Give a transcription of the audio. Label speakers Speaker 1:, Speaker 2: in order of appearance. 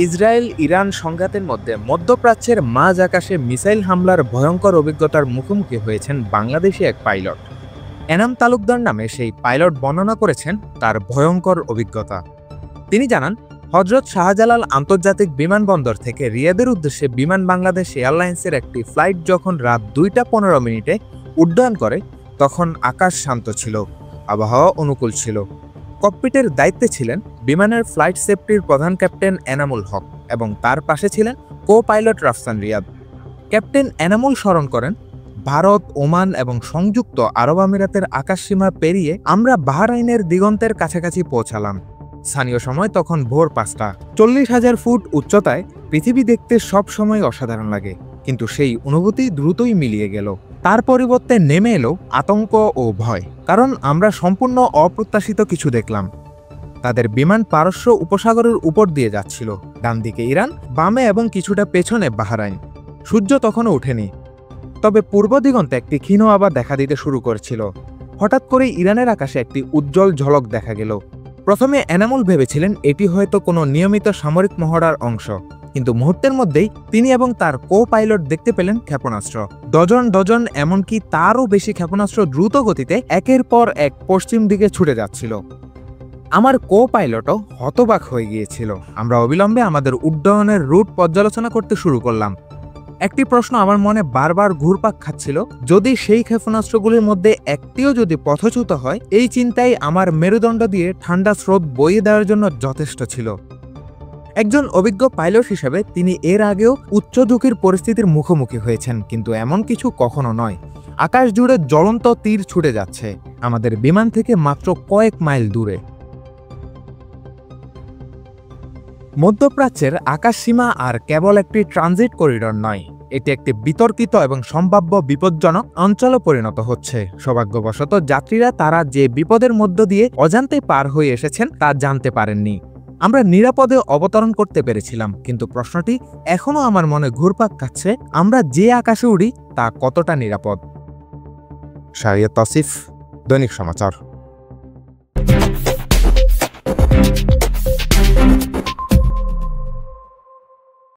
Speaker 1: Israel Iran সংঘাতের মধ্যে মধ্যপ্রাচ্যের মাঝ আকাশে মিসাইল হামলার ভয়ঙ্কর অভিজ্ঞতার মুখোমুখি হয়েছেন বাংলাদেশি এক পাইলট। এনাম তালুকদার নামে সেই পাইলট বর্ণনা করেছেন তার ভয়ঙ্কর অভিজ্ঞতা। তিনি জানান, হজরত শাহজালাল আন্তর্জাতিক বিমানবন্দর থেকে রিয়াদের উদ্দেশ্যে বিমান বাংলাদেশ এয়ারলাইন্সের একটি ফ্লাইট যখন রাত 2:15 উড্ডয়ন করে, তখন আকাশ শান্ত ছিল, আবহাওয়া অনুকূল ছিল। ককপিটের দায়িত্বে ছিলেন বিমানের ফ্লাইট সেফটির প্রধান ক্যাপ্টেন এনামুল হক এবং তার পাশে ছিলেন copilot Rafsan Riyad. Captain Enamul স্মরণ করেন, ভারত, ওমান এবং সংযুক্ত আরব আমিরাতের আকাশসীমা পেরিয়ে আমরা বাহরাইনের দিগন্তের কাছাকাছি পৌঁছালাম। স্থানীয় সময় তখন ভোর 5টা। 40,000 ফুট উচ্চতায় পৃথিবী দেখতে সব সময় অসাধারণ লাগে, কিন্তু সেই অনুভূতি দ্রুতই মিলিয়ে গেল। তার পরিবর্তে নেমে এলো আতঙ্ক ও ভয়, কারণ আমরা সম্পূর্ণ অপ্রত্যাশিত কিছু দেখলাম। তাদের বিমান পারস্য উপসাগরের উপর দিয়ে যাচ্ছিল, ডান দিকে ইরান, বামে এবং কিছুটা পেছনে বাহরাইন। সূর্য তখনও ওঠেনি, তবে পূর্ব দিগন্তে একটি ক্ষীণ আভা দেখা দিতে শুরু করেছিল। হঠাৎ করেই ইরানের আকাশে একটি উজ্জ্বল ঝলক দেখা গেল। প্রথমে এনামুল ভেবেছিলেন এটি হয়তো কোনো নিয়মিত সামরিক মহড়ার অংশ, কিন্তু মুহূর্তের মধ্যেই তিনি এবং তার কো পাইলট দেখতে পেলেন ক্ষেপণাস্ত্র। ডজন ডজন, এমনকি তারও বেশি ক্ষেপণাস্ত্র দ্রুত গতিতে একের পর এক পশ্চিম দিকে ছুটে যাচ্ছিল। আমার কো পাইলটও হতবাক হয়ে গিয়েছিল। আমরা অবিলম্বে আমাদের উড্ডয়নের রুট পর্যালোচনা করতে শুরু করলাম। একটি প্রশ্ন আমার মনে বারবার ঘুরপাক খাচ্ছিল, যদি সেই ক্ষেপণাস্ত্রগুলির মধ্যে একটিও যদি পথচ্যুত হয়, এই চিন্তাই আমার মেরুদণ্ড দিয়ে ঠান্ডা স্রোত বইয়ে দেওয়ার জন্য যথেষ্ট ছিল। একজন অভিজ্ঞ পাইলট হিসেবে তিনি এর আগেও উচ্চ ঝুঁকির পরিস্থিতির মুখোমুখি হয়েছেন, কিন্তু এমন কিছু কখনো নয়। আকাশ জুড়ে জ্বলন্ত তীর ছুটে যাচ্ছে, আমাদের বিমান থেকে মাত্র কয়েক মাইল দূরে। মধ্যপ্রাচ্যের আকাশসীমা আর কেবল একটি ট্রানজিট করিডর নয়, এটি একটি বিতর্কিত এবং সম্ভাব্য বিপজ্জনক অঞ্চলে পরিণত হচ্ছে। সৌভাগ্যবশত যাত্রীরা তারা যে বিপদের মধ্য দিয়ে অজান্তে পার হয়ে এসেছেন তা জানতে পারেননি। আমরা নিরাপদে অবতরণ করতে পেরেছিলাম, কিন্তু প্রশ্নটি এখনও আমার মনে ঘুরপাক খাচ্ছে, আমরা যে আকাশে উড়ি তা কতটা নিরাপদ? শাহরিয়ার তৌসিফ, দৈনিক সমাচার।